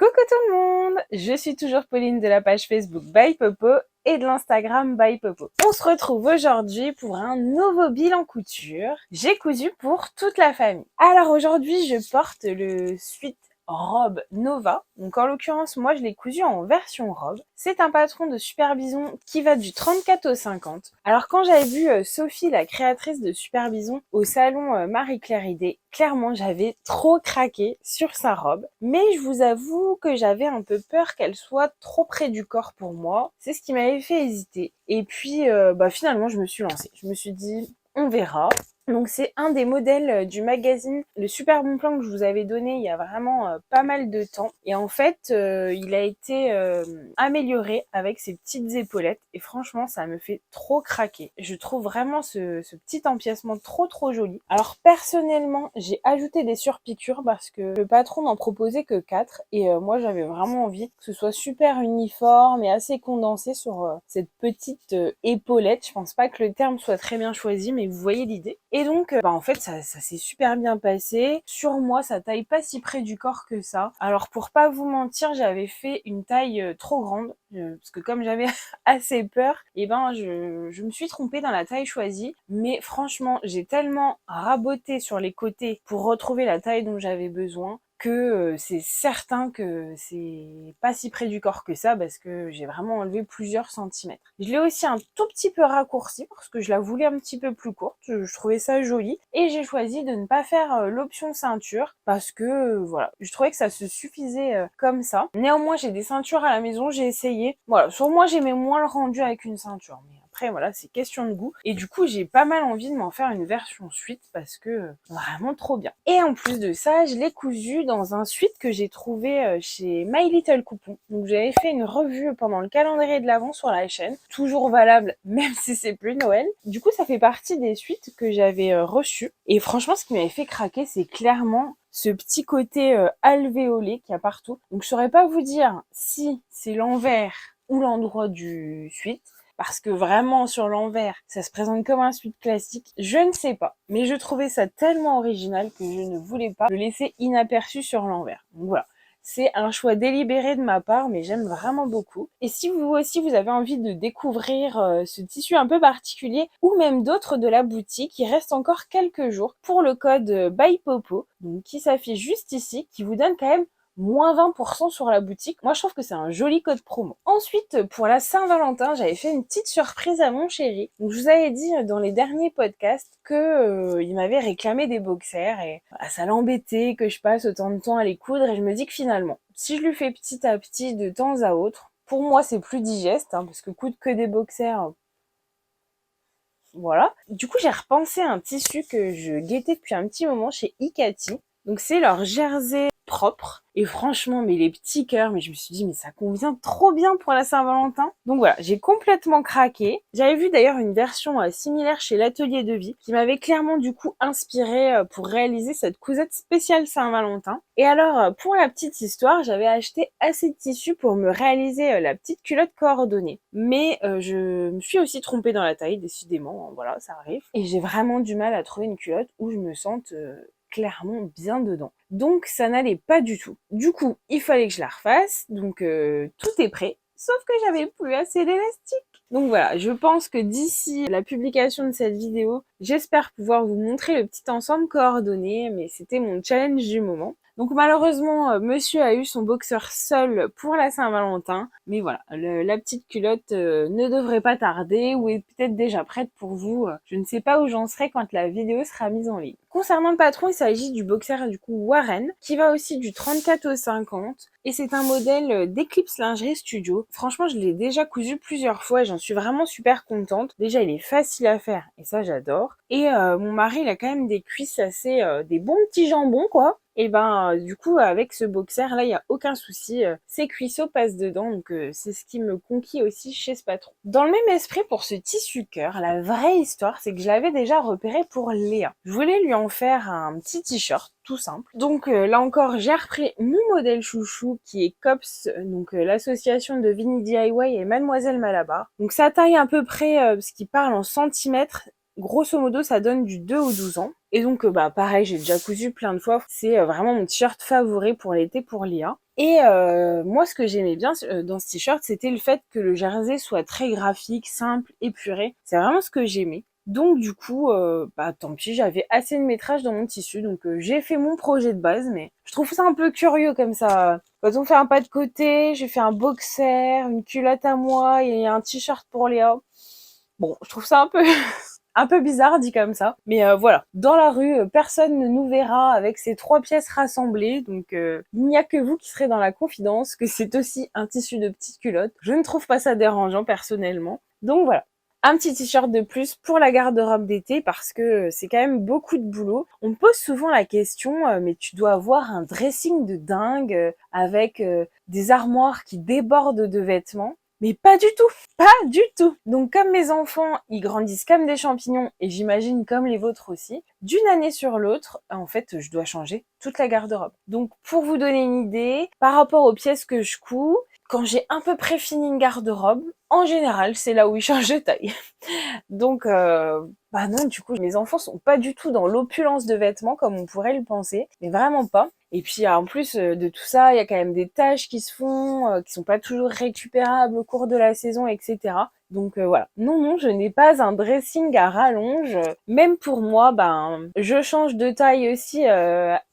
Coucou tout le monde, je suis toujours Pauline de la page Facebook By Popo et de l'Instagram By Popo. On se retrouve aujourd'hui pour un nouveau bilan couture. J'ai cousu pour toute la famille. Alors aujourd'hui, je porte le sweat robe Nova. Donc en l'occurrence, moi je l'ai cousu en version robe. C'est un patron de Super Bison qui va du 34 au 50. Alors quand j'avais vu Sophie, la créatrice de Super Bison, au salon Marie-Claire Idée, clairement j'avais trop craqué sur sa robe. Mais je vous avoue que j'avais un peu peur qu'elle soit trop près du corps pour moi. C'est ce qui m'avait fait hésiter. Et puis finalement je me suis lancée. Je me suis dit on verra. Donc c'est un des modèles du magazine Le Super Bon Plan que je vous avais donné il y a vraiment pas mal de temps. Et en fait, il a été amélioré avec ses petites épaulettes. Et franchement, ça me fait trop craquer. Je trouve vraiment ce petit empiècement trop joli. Alors personnellement, j'ai ajouté des surpiqûres parce que le patron n'en proposait que 4. Et moi, j'avais vraiment envie que ce soit super uniforme et assez condensé sur cette petite épaulette. Je pense pas que le terme soit très bien choisi, mais vous voyez l'idée. Et donc, en fait, ça s'est super bien passé. Sur moi, ça taille pas si près du corps que ça. Alors, pour pas vous mentir, j'avais fait une taille trop grande. Parce que comme j'avais assez peur, je me suis trompée dans la taille choisie. Mais franchement, j'ai tellement raboté sur les côtés pour retrouver la taille dont j'avais besoin que c'est certain que c'est pas si près du corps que ça parce que j'ai vraiment enlevé plusieurs centimètres. Je l'ai aussi un tout petit peu raccourci parce que je la voulais un petit peu plus courte, je trouvais ça joli et j'ai choisi de ne pas faire l'option ceinture parce que voilà, je trouvais que ça se suffisait comme ça. Néanmoins, j'ai des ceintures à la maison, j'ai essayé. Voilà, sur moi j'aimais moins le rendu avec une ceinture, mais après voilà, c'est question de goût et du coup j'ai pas mal envie de m'en faire une version suite parce que vraiment trop bien. Et en plus de ça, je l'ai cousu dans un sweat que j'ai trouvé chez My Little Coupon. Donc j'avais fait une revue pendant le calendrier de l'Avent sur la chaîne, toujours valable même si c'est plus Noël. Du coup, ça fait partie des sweats que j'avais reçus et franchement, ce qui m'avait fait craquer, c'est clairement ce petit côté alvéolé qu'il y a partout. Donc je saurais pas vous dire si c'est l'envers ou l'endroit du sweat. Parce que vraiment, sur l'envers, ça se présente comme un sweat classique. Je ne sais pas. Mais je trouvais ça tellement original que je ne voulais pas le laisser inaperçu sur l'envers. Donc voilà. C'est un choix délibéré de ma part, mais j'aime vraiment beaucoup. Et si vous aussi, vous avez envie de découvrir ce tissu un peu particulier, ou même d'autres de la boutique, il reste encore quelques jours pour le code By Popo, donc qui s'affiche juste ici, qui vous donne quand même moins 20% sur la boutique. Moi, je trouve que c'est un joli code promo. Ensuite, pour la Saint-Valentin, j'avais fait une petite surprise à mon chéri. Donc, je vous avais dit dans les derniers podcasts que il m'avait réclamé des boxers et ça l'embêtait que je passe autant de temps à les coudre et je me dis que finalement, si je lui fais petit à petit de temps à autre, pour moi, c'est plus digeste parce que coudre que des boxers, voilà. Du coup, j'ai repensé à un tissu que je guettais depuis un petit moment chez Ikati. Donc, c'est leur jersey propre. Et franchement, mais les petits cœurs, mais je me suis dit, mais ça convient trop bien pour la Saint-Valentin. Donc voilà, j'ai complètement craqué. J'avais vu d'ailleurs une version similaire chez l'Atelier de Vie qui m'avait clairement du coup inspiré pour réaliser cette cousette spéciale Saint-Valentin. Et alors, pour la petite histoire, j'avais acheté assez de tissu pour me réaliser la petite culotte coordonnée. Mais je me suis aussi trompée dans la taille, décidément, voilà, ça arrive. Et j'ai vraiment du mal à trouver une culotte où je me sente clairement bien dedans. Donc ça n'allait pas du tout. Du coup, il fallait que je la refasse, donc tout est prêt, sauf que j'avais plus assez d'élastique. Donc voilà, je pense que d'ici la publication de cette vidéo, j'espère pouvoir vous montrer le petit ensemble coordonné, mais c'était mon challenge du moment. Donc malheureusement, monsieur a eu son boxeur seul pour la Saint-Valentin, mais voilà, la petite culotte ne devrait pas tarder ou est peut-être déjà prête pour vous. Je ne sais pas où j'en serai quand la vidéo sera mise en ligne. Concernant le patron, il s'agit du boxer du coup Warren, qui va aussi du 34 au 50, et c'est un modèle d'Eclipse Lingerie Studio. Franchement, je l'ai déjà cousu plusieurs fois et j'en suis vraiment super contente. Déjà, il est facile à faire et ça, j'adore. Et mon mari, il a quand même des cuisses assez, des bons petits jambons, quoi. Et du coup, avec ce boxer là, il y a aucun souci, ses cuisseaux passent dedans, donc c'est ce qui me conquit aussi chez ce patron. Dans le même esprit, pour ce tissu cœur, la vraie histoire, c'est que je l'avais déjà repéré pour Léa. Je voulais lui en faire un petit t-shirt tout simple. Donc là encore, j'ai repris mon modèle chouchou qui est COPS, donc l'association de Vinny DIY et Mademoiselle Malabar. Donc ça taille à peu près, ce qui parle en centimètres, grosso modo ça donne du 2 au 12 ans. Et donc, pareil, j'ai déjà cousu plein de fois. C'est vraiment mon t-shirt favori pour l'été pour Lia. Et moi, ce que j'aimais bien dans ce t-shirt, c'était le fait que le jersey soit très graphique, simple, épuré. C'est vraiment ce que j'aimais. Donc du coup, tant pis, j'avais assez de métrage dans mon tissu, donc j'ai fait mon projet de base, mais je trouve ça un peu curieux comme ça. Quand on fait un pas de côté, j'ai fait un boxer, une culotte à moi et un t-shirt pour Léa. Bon, je trouve ça un peu un peu bizarre dit comme ça, mais voilà. Dans la rue, personne ne nous verra avec ces 3 pièces rassemblées, donc il n'y a que vous qui serez dans la confidence que c'est aussi un tissu de petite culotte. Je ne trouve pas ça dérangeant personnellement, donc voilà. Un petit t-shirt de plus pour la garde-robe d'été parce que c'est quand même beaucoup de boulot. On me pose souvent la question, mais tu dois avoir un dressing de dingue avec des armoires qui débordent de vêtements. Mais pas du tout, pas du tout. Donc comme mes enfants, ils grandissent comme des champignons et j'imagine comme les vôtres aussi, d'une année sur l'autre, en fait, je dois changer toute la garde-robe. Donc pour vous donner une idée, par rapport aux pièces que je couds, quand j'ai à peu près fini une garde-robe, en général, c'est là où ils changent de taille. Donc, non, du coup, mes enfants sont pas du tout dans l'opulence de vêtements comme on pourrait le penser, mais vraiment pas. Et puis, en plus de tout ça, il y a quand même des tâches qui se font, qui sont pas toujours récupérables au cours de la saison, etc. Donc voilà. Non, je n'ai pas un dressing à rallonge. Même pour moi, je change de taille aussi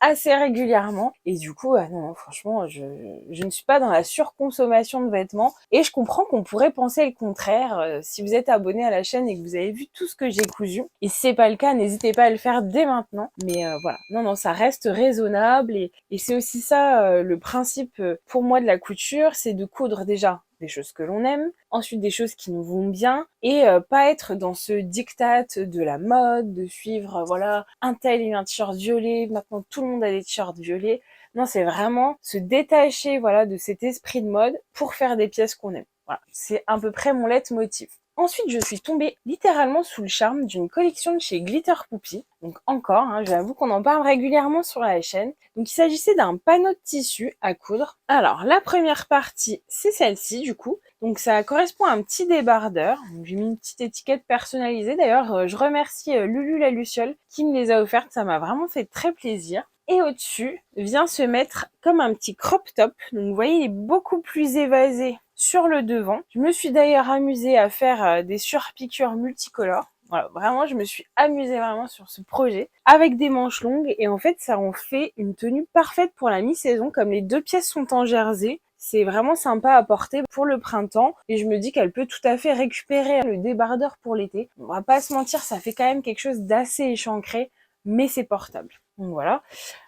assez régulièrement. Et du coup, non, franchement, je ne suis pas dans la surconsommation de vêtements. Et je comprends qu'on pourrait penser le contraire si vous êtes abonné à la chaîne et que vous avez vu tout ce que j'ai cousu. Et si c'est pas le cas, n'hésitez pas à le faire dès maintenant. Mais voilà. Non, ça reste raisonnable. Et c'est aussi ça le principe pour moi de la couture, c'est de coudre déjà des choses que l'on aime, ensuite des choses qui nous vont bien, et pas être dans ce diktat de la mode, de suivre, voilà, un tel et un t-shirt violet, maintenant tout le monde a des t-shirts violets. Non, c'est vraiment se détacher, voilà, de cet esprit de mode pour faire des pièces qu'on aime. Voilà, c'est à peu près mon leitmotiv. Ensuite, je suis tombée littéralement sous le charme d'une collection de chez Glitter Poupie. Donc encore, j'avoue qu'on en parle régulièrement sur la chaîne. Donc il s'agissait d'un panneau de tissu à coudre. Alors la première partie, c'est celle-ci du coup. Donc ça correspond à un petit débardeur. J'ai mis une petite étiquette personnalisée. D'ailleurs, je remercie Lulu la Luciole qui me les a offertes. Ça m'a vraiment fait très plaisir. Et au-dessus vient se mettre comme un petit crop top. Donc vous voyez, il est beaucoup plus évasé sur le devant. Je me suis d'ailleurs amusée à faire des surpiqûres multicolores. Voilà, vraiment, je me suis amusée vraiment sur ce projet avec des manches longues et en fait, ça en fait une tenue parfaite pour la mi-saison. Comme les 2 pièces sont en jersey, c'est vraiment sympa à porter pour le printemps et je me dis qu'elle peut tout à fait récupérer le débardeur pour l'été. On va pas se mentir, ça fait quand même quelque chose d'assez échancré, mais c'est portable. Donc voilà.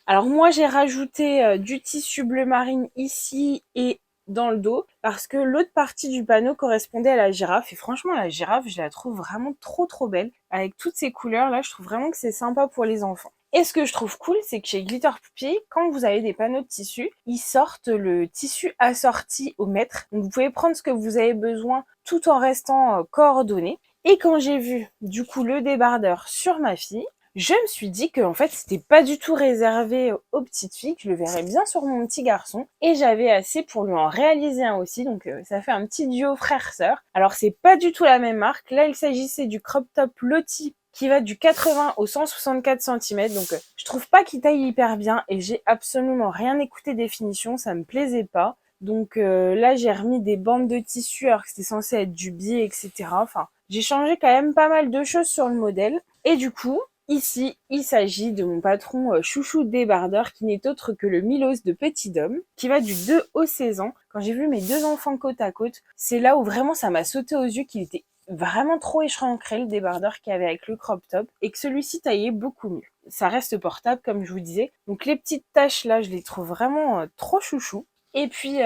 Alors moi, j'ai rajouté du tissu bleu marine ici et dans le dos parce que l'autre partie du panneau correspondait à la girafe et franchement la girafe je la trouve vraiment trop belle avec toutes ces couleurs là. Je trouve vraiment que c'est sympa pour les enfants. Et ce que je trouve cool, c'est que chez Glitter Poupie, quand vous avez des panneaux de tissu, ils sortent le tissu assorti au mètre. Donc vous pouvez prendre ce que vous avez besoin tout en restant coordonné. Et quand j'ai vu du coup le débardeur sur ma fille, je me suis dit que en fait c'était pas du tout réservé aux petites filles, que je le verrais bien sur mon petit garçon et j'avais assez pour lui en réaliser un aussi, donc ça fait un petit duo frère-sœur. Alors c'est pas du tout la même marque, là il s'agissait du crop top Lottie qui va du 80 au 164 cm, donc je trouve pas qu'il taille hyper bien et j'ai absolument rien écouté des finitions, ça me plaisait pas. Donc là j'ai remis des bandes de tissu alors que c'était censé être du biais, etc. Enfin, j'ai changé quand même pas mal de choses sur le modèle et du coup ici, il s'agit de mon patron chouchou débardeur qui n'est autre que le Milos de Petit Dôme, qui va du 2 au 16 ans. Quand j'ai vu mes 2 enfants côte à côte, c'est là où vraiment ça m'a sauté aux yeux qu'il était vraiment trop échancré le débardeur qu'il y avait avec le crop top et que celui-ci taillait beaucoup mieux. Ça reste portable comme je vous disais. Donc les petites taches là, je les trouve vraiment trop chouchou. Et puis,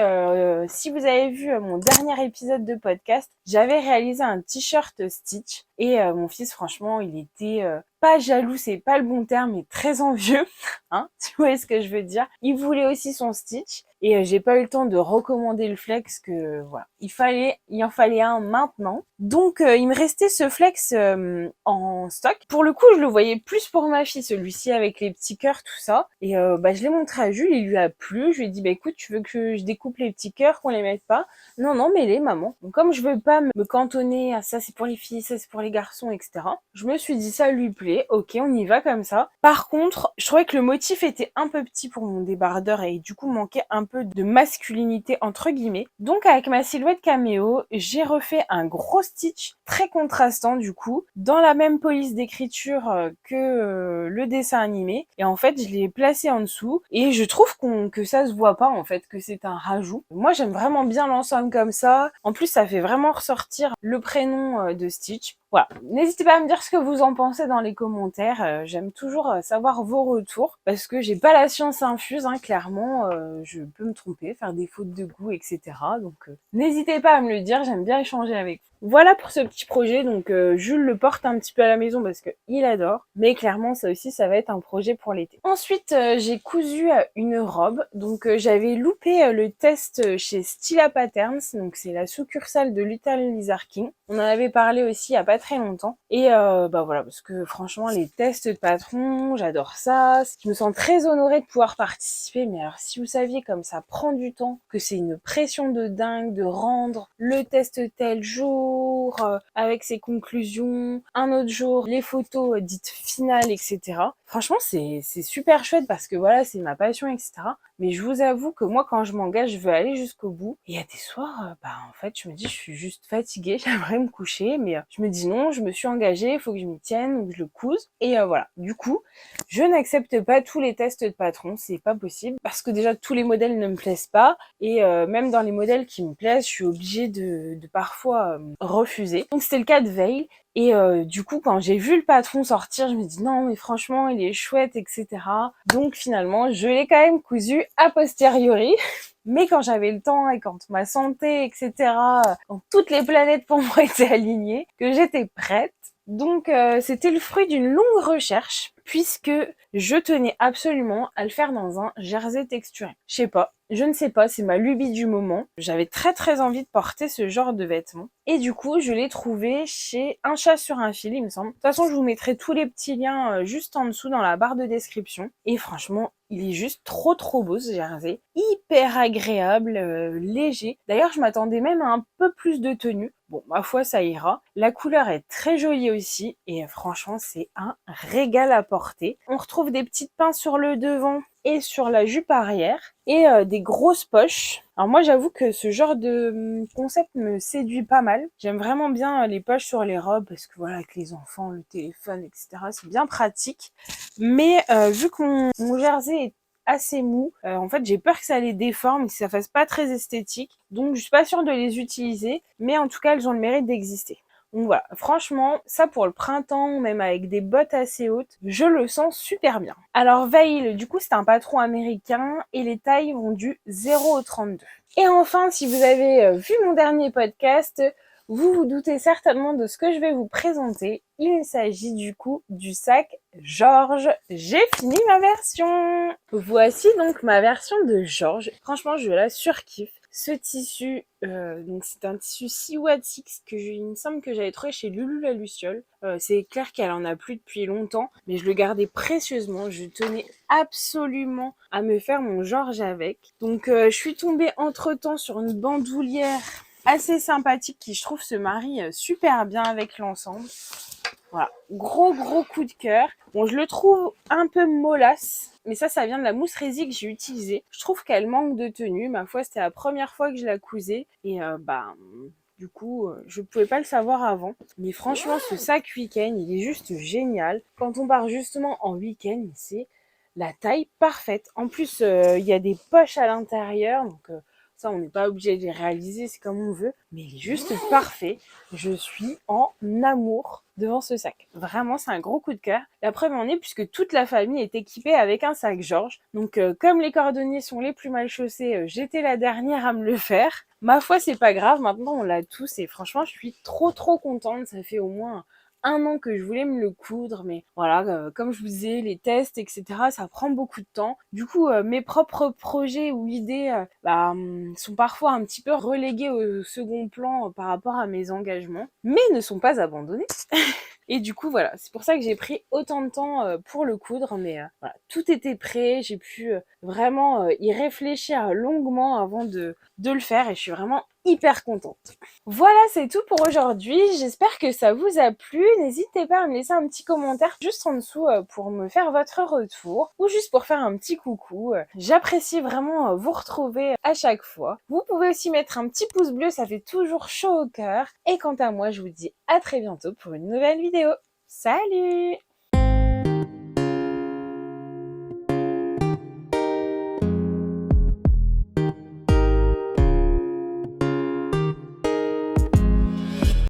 si vous avez vu mon dernier épisode de podcast, j'avais réalisé un t-shirt Stitch et mon fils, franchement, il était pas jaloux, c'est pas le bon terme, mais très envieux, tu vois ce que je veux dire. Il voulait aussi son Stitch j'ai pas eu le temps de recommander le flex que voilà, il en fallait un maintenant. Donc il me restait ce flex en stock. Pour le coup, je le voyais plus pour ma fille, celui-ci avec les petits cœurs, tout ça. Et je l'ai montré à Jules, il lui a plu. Je lui ai dit écoute, tu veux que je découpe les petits cœurs, qu'on les mette pas? Non, non, mais les maman. Donc comme je veux pas me cantonner à ça c'est pour les filles, ça c'est pour les garçons, etc. Je me suis dit ça lui plaît, ok, on y va comme ça. Par contre, je trouvais que le motif était un peu petit pour mon débardeur et du coup manquait un peu de masculinité entre guillemets. Donc avec ma silhouette caméo, j'ai refait un gros stitch très contrastant du coup, dans la même police d'écriture que le dessin animé. Et en fait, je l'ai placé en dessous et je trouve que ça se voit pas en fait, que c'est un rajout. Moi, j'aime vraiment bien l'ensemble comme ça. En plus, ça fait vraiment ressortir le prénom de Stitch. Voilà. N'hésitez pas à me dire ce que vous en pensez dans les commentaires. J'aime toujours savoir vos retours parce que j'ai pas la science infuse, hein, clairement. Je peux me tromper, faire des fautes de goût, etc. Donc n'hésitez pas à me le dire. J'aime bien échanger avec vous. Voilà pour ce petit projet. Donc Jules le porte un petit peu à la maison parce que il adore. Mais clairement, ça aussi, ça va être un projet pour l'été. Ensuite, j'ai cousu une robe. Donc j'avais loupé le test chez Stila Patterns. Donc c'est la succursale de Little Lizard King. On en avait parlé aussi il y a pas très longtemps. Et voilà, parce que franchement, les tests de patron, j'adore ça. Je me sens très honorée de pouvoir participer. Mais alors, si vous saviez comme ça prend du temps, que c'est une pression de dingue de rendre le test tel jour, avec ses conclusions, un autre jour, les photos dites finales, etc. Franchement, c'est super chouette parce que voilà, c'est ma passion, etc. Mais je vous avoue que moi, quand je m'engage, je veux aller jusqu'au bout. Et il y a des soirs, en fait, je me dis, je suis juste fatiguée, j'aimerais me coucher, mais je me dis non, je me suis engagée, il faut que je m'y tienne, donc je le couse. Et voilà. Du coup, je n'accepte pas tous les tests de patron, c'est pas possible, parce que déjà, tous les modèles ne me plaisent pas, et même dans les modèles qui me plaisent, je suis obligée de parfois refuser. Donc c'était le cas de Veil. Et du coup, quand j'ai vu le patron sortir, je me dis non, mais franchement, il est chouette, etc. Donc finalement, je l'ai quand même cousu a posteriori. Mais quand j'avais le temps et quand ma santé, etc., quand toutes les planètes pour moi étaient alignées, que j'étais prête. Donc c'était le fruit d'une longue recherche, puisque je tenais absolument à le faire dans un jersey texturé. Je ne sais pas, c'est ma lubie du moment. J'avais très très envie de porter ce genre de vêtements. Et du coup, je l'ai trouvé chez Un Chat sur un fil, il me semble. De toute façon, je vous mettrai tous les petits liens juste en dessous dans la barre de description. Et franchement, il est juste trop trop beau ce jersey. Hyper agréable, léger. D'ailleurs, je m'attendais même à un peu plus de tenue. Bon, ma foi, ça ira. La couleur est très jolie aussi. Et franchement, c'est un régal à porter. On retrouve des petites pinces sur le devant et sur la jupe arrière et des grosses poches. Alors moi j'avoue que ce genre de concept me séduit pas mal. J'aime vraiment bien les poches sur les robes parce que voilà, avec les enfants, le téléphone, etc. c'est bien pratique. Mais vu que mon jersey est assez mou, en fait j'ai peur que ça les déforme et que ça fasse pas très esthétique. Donc je suis pas sûre de les utiliser, mais en tout cas elles ont le mérite d'exister. Donc voilà, franchement, ça pour le printemps, même avec des bottes assez hautes, je le sens super bien. Alors Veil, du coup, c'est un patron américain et les tailles vont du 0 au 32. Et enfin, si vous avez vu mon dernier podcast, vous vous doutez certainement de ce que je vais vous présenter. Il s'agit du coup du sac Georges. J'ai fini ma version. Voici donc ma version de Georges. Franchement, je la surkiffe. Ce tissu, donc c'est un tissu 6 Watt 6 il me semble que j'avais trouvé chez Lulu la Luciole. C'est clair qu'elle en a plus depuis longtemps, mais je le gardais précieusement. Je tenais absolument à me faire mon Georges avec. Donc je suis tombée entre-temps sur une bandoulière assez sympathique qui je trouve se marie super bien avec l'ensemble. Voilà, gros coup de cœur. Bon, je le trouve un peu mollasse, mais ça vient de la mousse résine que j'ai utilisée. Je trouve qu'elle manque de tenue. Ma foi, c'était la première fois que je la cousais. Et du coup, je pouvais pas le savoir avant. Mais franchement, ce sac week-end, il est juste génial. Quand on part justement en week-end, c'est la taille parfaite. En plus, il y a des poches à l'intérieur, donc ça, on n'est pas obligé de les réaliser, c'est comme on veut. Mais il est juste parfait. Je suis en amour devant ce sac. Vraiment, c'est un gros coup de cœur. La preuve en est puisque toute la famille est équipée avec un sac Georges. Donc, comme les cordonniers sont les plus mal chaussés, j'étais la dernière à me le faire. Ma foi, c'est pas grave. Maintenant, on l'a tous et franchement, je suis trop contente. Ça fait au moins 1 an que je voulais me le coudre, mais voilà, comme je vous disais, les tests, etc., ça prend beaucoup de temps. Du coup, mes propres projets ou idées sont parfois un petit peu relégués au second plan par rapport à mes engagements, mais ne sont pas abandonnés. Et du coup, voilà, c'est pour ça que j'ai pris autant de temps pour le coudre, mais voilà, tout était prêt, j'ai pu vraiment y réfléchir longuement avant de le faire et je suis vraiment hyper contente. Voilà, c'est tout pour aujourd'hui. J'espère que ça vous a plu. N'hésitez pas à me laisser un petit commentaire juste en dessous pour me faire votre retour ou juste pour faire un petit coucou. J'apprécie vraiment vous retrouver à chaque fois. Vous pouvez aussi mettre un petit pouce bleu, ça fait toujours chaud au cœur. Et quant à moi, je vous dis à très bientôt pour une nouvelle vidéo. Salut!